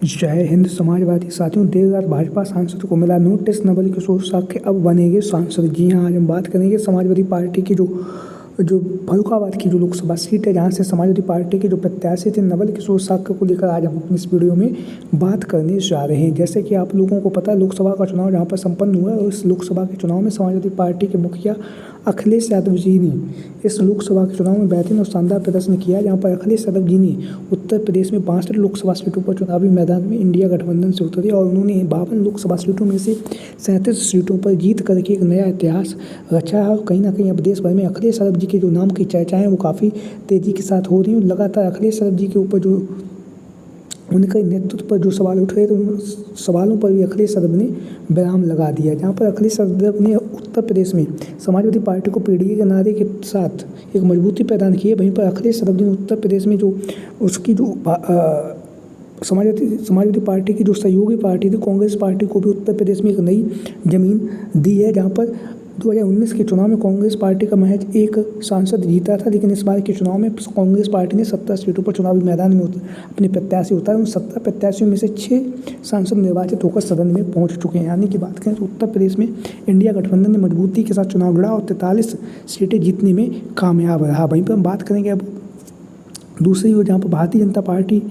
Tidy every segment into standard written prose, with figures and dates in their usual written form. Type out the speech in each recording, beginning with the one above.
जय हिंद समाजवादी साथियों, देर रात भाजपा सांसद को मिला नोटिस, नवल किशोर साक्य अब बनेंगे सांसद। जी हाँ, आज हम बात करेंगे समाजवादी पार्टी की जो फर्रुखाबाद की जो लोकसभा सीट है, जहाँ से समाजवादी पार्टी के जो प्रत्याशी थे नवल किशोर साक्य को लेकर आज हम अपनी इस वीडियो में बात करने जा रहे हैं। जैसे कि आप लोगों को पता है, लोकसभा का चुनाव जहाँ पर संपन्न हुआ है, और इस लोकसभा के चुनाव में समाजवादी पार्टी के मुखिया अखिलेश यादव जी ने इस लोकसभा के चुनाव में बेहतरीन और शानदार प्रदर्शन किया, जहाँ पर अखिलेश यादव जी ने उत्तर प्रदेश में 62 लोकसभा सीटों पर चुनावी मैदान में इंडिया गठबंधन से उतरे और उन्होंने 52 लोकसभा सीटों में से 37 सीटों पर जीत करके एक नया इतिहास रचा है। और कहीं ना कहीं अब देश भर में अखिलेश यादव जी के जो नाम की चर्चाएं वो काफ़ी तेज़ी के साथ हो रही हैं। लगातार अखिलेश यादव जी के ऊपर जो उनके नेतृत्व पर जो सवाल उठ रहे थे, उन सवालों पर भी अखिलेश यादव ने विराम लगा दिया। जहाँ पर अखिलेश यादव ने उत्तर प्रदेश में समाजवादी पार्टी को पीडीए के नारे के साथ एक मजबूती प्रदान की है, वहीं पर अखिलेश यादव जी ने उत्तर प्रदेश में जो उसकी जो समाजवादी पार्टी की जो सहयोगी पार्टी थी कांग्रेस पार्टी को भी उत्तर प्रदेश में एक नई जमीन दी है। जहाँ पर 2019 के चुनाव में कांग्रेस पार्टी का महज एक सांसद जीता था, लेकिन इस बार के चुनाव में कांग्रेस पार्टी ने 17 सीटों पर चुनावी मैदान में अपने प्रत्याशी उतारे। उन 17 प्रत्याशियों में से 6 सांसद निर्वाचित होकर सदन में पहुंच चुके हैं। यानी कि बात करें तो उत्तर प्रदेश में इंडिया गठबंधन ने मजबूती के साथ चुनाव लड़ा और 43 सीटें जीतने में कामयाब रहा। वहीं पर हम बात करेंगे अब दूसरी ओर, जहाँ पर भारतीय जनता पार्टी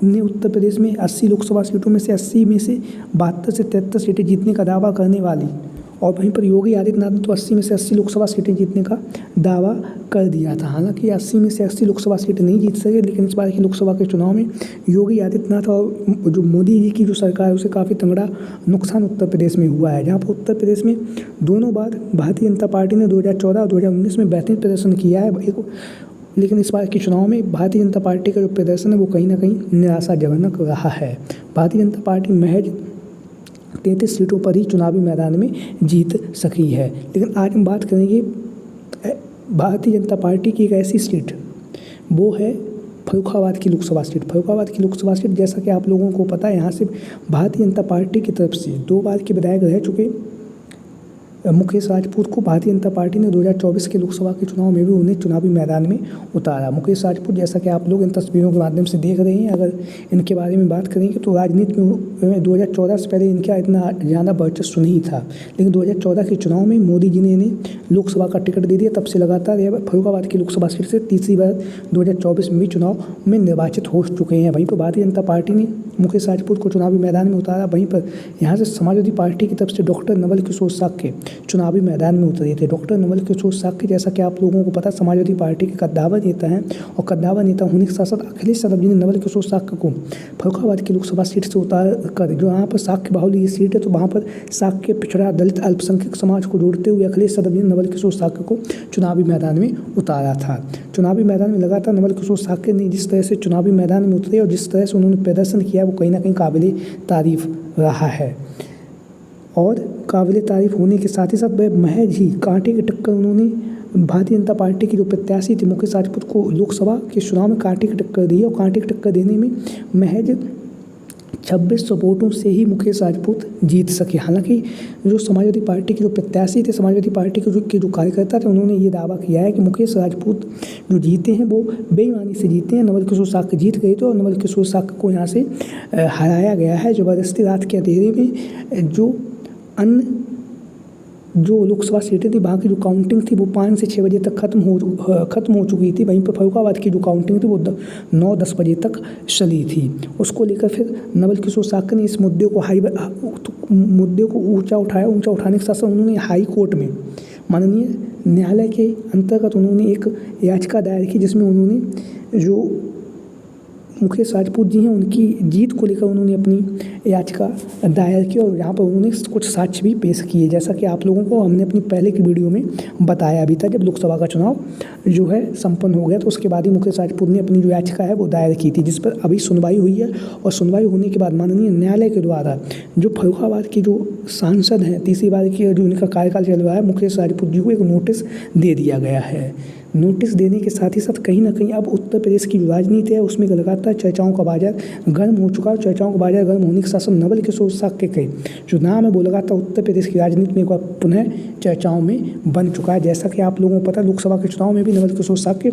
ने उत्तर प्रदेश में 80 लोकसभा सीटों में से 80 में से 72 से 73 सीटें जीतने का दावा करने वाली, और वहीं पर योगी आदित्यनाथ ने तो 80 में से 80 लोकसभा सीटें जीतने का दावा कर दिया था। हालांकि 80 में से 80 लोकसभा सीटें नहीं जीत सके, लेकिन इस बार की लोकसभा के चुनाव में योगी आदित्यनाथ और जो मोदी जी की जो सरकार है उसे काफ़ी तगड़ा नुकसान उत्तर प्रदेश में हुआ है। जहाँ पर उत्तर प्रदेश में दोनों बार भारतीय जनता पार्टी ने 2014 और 2019 में बेहतरीन प्रदर्शन किया है, लेकिन इस बार के चुनाव में भारतीय जनता पार्टी का जो प्रदर्शन है वो कहीं ना कहीं निराशाजनक रहा है। भारतीय जनता पार्टी महज 33 सीटों पर ही चुनावी मैदान में जीत सकी है। लेकिन आज हम बात करेंगे भारतीय जनता पार्टी की एक ऐसी सीट, वो है फर्रुखाबाद की लोकसभा सीट। फर्रुखाबाद की लोकसभा सीट, जैसा कि आप लोगों को पता है, यहाँ से भारतीय जनता पार्टी की तरफ से 2 बार के विधायक रह चुके मुकेश राजपूत को भारतीय जनता पार्टी ने 2024 के लोकसभा के चुनाव में भी उन्हें चुनावी मैदान में उतारा। मुकेश राजपूत, जैसा कि आप लोग इन तस्वीरों के माध्यम से देख रहे हैं, अगर इनके बारे में बात करेंगे तो राजनीति में 2014 से पहले इनका इतना ज़्यादा वर्चस्व नहीं था, लेकिन 2014 के चुनाव में मोदी जी ने इन्हें लोकसभा का टिकट दे दिया। तब से लगातार यह फर्रुखाबाद की लोकसभा सीट से तीसरी बार 2024 में भी चुनाव में निर्वाचित हो चुके हैं। वहीं पर भारतीय जनता पार्टी ने मुकेश राजपूत को चुनावी मैदान में उतारा। वहीं पर यहाँ से समाजवादी पार्टी की तरफ से डॉक्टर नवल किशोर साक्य चुनावी मैदान में उतरे थे। डॉक्टर नवल किशोर साक्य, जैसा कि आप लोगों को पता, समाजवादी पार्टी के कद्दावर नेता हैं, और कद्दावर नेता होने के साथ साथ अखिलेश यादव जी ने नवल किशोर साक्य को फर्रुखाबाद की लोकसभा सीट से उतार कर, जो यहाँ पर साक्य बाहुल ये सीट है, तो वहाँ पर साक्य, पिछड़ा, दलित, अल्पसंख्यक समाज को जोड़ते हुए अखिलेश यादव जी ने नवल किशोर साक्य को चुनावी मैदान में उतारा था। चुनावी मैदान में लगातार नवल किशोर साक्य ने जिस तरह से चुनावी मैदान में उतरे और जिस तरह से उन्होंने प्रदर्शन किया, वो कहीं ना कहीं काबिल तारीफ रहा है। और काबिल तारीफ होने के साथ ही साथ वह महज ही कांटे की टक्कर उन्होंने भारतीय जनता पार्टी की जो प्रत्याशी थी मुकेश राजपूत को लोकसभा के चुनाव में कांटे की टक्कर दी, और कांटे की टक्कर देने में महज 2600 वोटों से ही मुकेश राजपूत जीत सके। हालांकि जो समाजवादी पार्टी के जो प्रत्याशी थे, समाजवादी पार्टी के जो कार्यकर्ता थे, उन्होंने ये दावा किया है कि मुकेश राजपूत जो जीते हैं वो बेईमानी से जीते हैं। नवल किशोर साक्य जीत गए थे और नवल किशोर साक्य को यहाँ से हराया गया है ज़बरदस्ती। रात के अंधेरे में जो लोकसभा सीटें थी, वहाँ की जो काउंटिंग थी वो 5 से 6 बजे तक खत्म हो चुकी थी। वहीं पर फर्रुखाबाद की जो काउंटिंग थी वो 9-10 बजे तक चली थी। उसको लेकर फिर नवल किशोर साक्य ने इस मुद्दे को ऊंचा उठाने के साथ साथ उन्होंने हाई कोर्ट में माननीय न्यायालय के अंतर्गत उन्होंने एक याचिका दायर की, जिसमें उन्होंने जो मुकेश राजपूत जी हैं उनकी जीत को लेकर उन्होंने अपनी याचिका दायर की, और यहाँ पर उन्होंने कुछ साक्ष्य भी पेश किए, जैसा कि आप लोगों को हमने अपनी पहले की वीडियो में बताया भी था। जब लोकसभा का चुनाव जो है संपन्न हो गया, तो उसके बाद ही मुकेश राजपूत ने अपनी जो याचिका है वो दायर की थी, जिस पर अभी सुनवाई हुई है। और सुनवाई होने के बाद माननीय न्यायालय के द्वारा जो फर्रुखाबाद की जो सांसद हैं, तीसरी बार की जो उनका कार्यकाल चल रहा है, मुकेश राजपूत जी को एक नोटिस दे दिया गया है। नोटिस देने के साथ ही साथ कहीं ना कहीं अब उत्तर प्रदेश की जो राजनीति है उसमें लगातार चर्चाओं का बाजार गर्म हो चुका है। चर्चाओं का बाजार गर्म होने के साथ साथ नवल किशोर साक्य के जो नाम है वो लगातार उत्तर प्रदेश की राजनीति में एक बार पुनः चर्चाओं में बन चुका है। जैसा कि आप लोगों को पता है, लोकसभा के चुनाव में भी नवल किशोर साक्य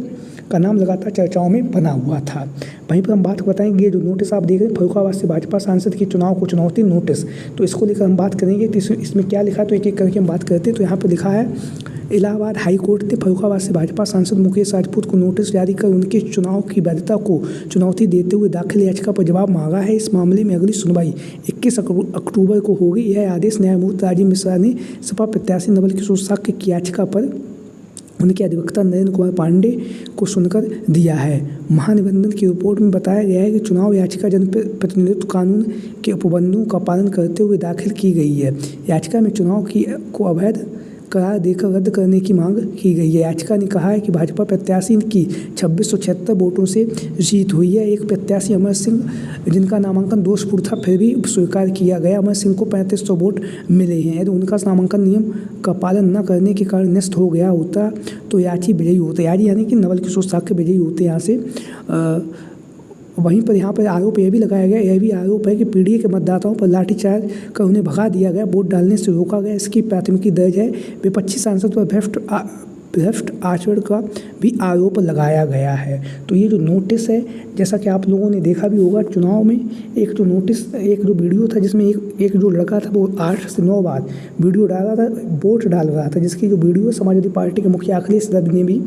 का नाम लगातार चर्चाओं में बना हुआ था। वहीं पर हम बात बताएंगे, ये जो नोटिस आप देख रहे हैं फर्रुखाबाद से भाजपा सांसद के चुनाव को चुनौती नोटिस, तो इसको लेकर हम बात करेंगे। तो इसमें क्या लिखा है तो एक एक करके हम बात करते हैं। तो यहाँ पर लिखा है, इलाहाबाद हाई कोर्ट ने फर्रुखाबाद से भाजपा सांसद मुकेश राजपूत को नोटिस जारी कर उनके चुनाव की वैधता को चुनौती देते हुए दाखिल याचिका पर जवाब मांगा है। इस मामले में अगली सुनवाई 21 अक्टूबर को होगी। यह आदेश न्यायमूर्ति राजीव मिश्रा ने सपा प्रत्याशी नवल किशोर साक्य की याचिका पर उनके अधिवक्ता नरेंद्र कुमार पांडे को सुनकर दिया है। महानिबंधन की रिपोर्ट में बताया गया है कि चुनाव याचिका जनप्रतिनिधित्व कानून के उपबंधों का पालन करते हुए दाखिल की गई है। याचिका में चुनाव को अवैध करार देकर रद्द करने की मांग की गई है। याचिका ने कहा है कि भाजपा प्रत्याशी की 2676 वोटों से जीत हुई है। एक प्रत्याशी अमर सिंह, जिनका नामांकन दोषपूर्ण था, फिर भी स्वीकार किया गया। अमर सिंह को 3500 वोट मिले हैं। यदि उनका नामांकन नियम का पालन न करने के कारण निष्ठ हो गया होता तो याची विजयी होते, यानी कि नवल किशोर साक्य विजयी होते यहाँ से। वहीं पर यहाँ पर आरोप यह भी लगाया गया, यह भी आरोप है कि पीडीए के मतदाताओं पर लाठीचार्ज कर उन्हें भगा दिया गया, वोट डालने से रोका गया। इसकी प्राथमिकी दर्ज है। विपक्षी सांसद पर भ्रष्ट आचरण का भी आरोप लगाया गया है। तो ये जो नोटिस है, जैसा कि आप लोगों ने देखा भी होगा चुनाव में, एक जो वीडियो था जिसमें एक जो लड़का था वो 8 से 9 बार वीडियो डाल रहा था, वोट डाल रहा था, जिसकी जो वीडियो समाजवादी पार्टी के मुखिया अखिलेश यादव ने भी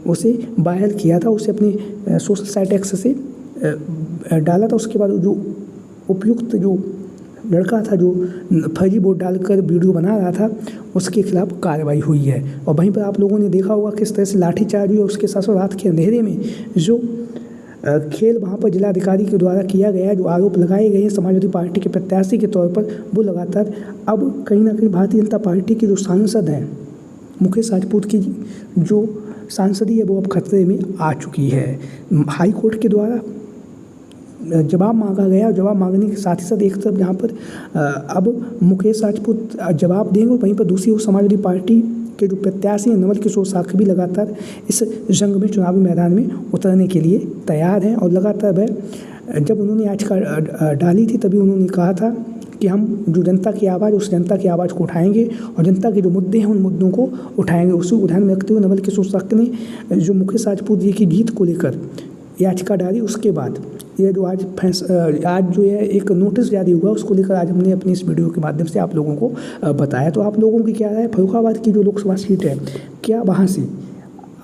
उसे वायरल किया था, उसे अपने सोशल साइट एक्स से डाला था। उसके बाद जो उपयुक्त जो लड़का था जो फर्जी वोट डालकर वीडियो बना रहा था, उसके खिलाफ कार्रवाई हुई है। और वहीं पर आप लोगों ने देखा होगा किस तरह से लाठीचार्ज हुई। उसके साथ साथ रात के अंधेरे में जो खेल वहाँ पर जिलाधिकारी के द्वारा किया गया, जो आरोप लगाए गए हैं समाजवादी पार्टी के प्रत्याशी के तौर पर, वो लगातार अब कहीं ना कहीं भारतीय जनता पार्टी के जो सांसद हैं मुकेश राजपूत की जो सांसदी है वो अब खतरे में आ चुकी है। हाई कोर्ट के द्वारा जवाब मांगा गया। जवाब मांगने के साथ ही साथ एक तरफ जहाँ पर अब मुकेश राजपूत जवाब देंगे, वहीं पर दूसरी ओर समाजवादी पार्टी के जो प्रत्याशी हैं नवल किशोर साक्य भी लगातार इस जंग में, चुनावी मैदान में उतरने के लिए तैयार हैं। और लगातार वह जब उन्होंने याचिका डाली थी तभी उन्होंने कहा था कि हम जो जनता की आवाज़, उस जनता की आवाज़ को उठाएंगे और जनता के जो मुद्दे हैं उन मुद्दों को उठाएंगे। उसी उदाहरण में रखते हुए नवल किशोर साक्य ने जो मुकेश राजपूत जी की जीत को लेकर याचिका डाली, उसके बाद ये जो आज जो है एक नोटिस जारी हुआ, उसको लेकर आज हमने अपनी इस वीडियो के माध्यम से आप लोगों को बताया। तो आप लोगों की क्या राय है, फर्रुखाबाद की जो लोकसभा सीट है, क्या वहाँ से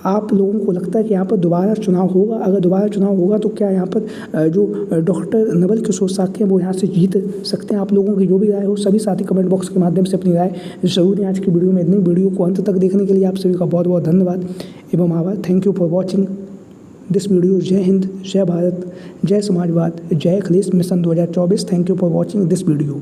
आप लोगों को लगता है कि यहाँ पर दोबारा चुनाव होगा? अगर दोबारा चुनाव होगा तो क्या यहाँ पर जो डॉक्टर नवल किशोर साक्य हैं वो यहाँ से जीत सकते हैं? आप लोगों की जो भी राय हो, सभी साथी कमेंट बॉक्स के माध्यम से अपनी राय जरूर दें। आज की वीडियो में इतनी। वीडियो को अंत तक देखने के लिए आप सभी का बहुत बहुत धन्यवाद एवं आभार। Thank you for watching this video. जय हिंद, जय भारत, जय समाजवाद, जय Akhilesh mission 2024। Thank you for watching this video.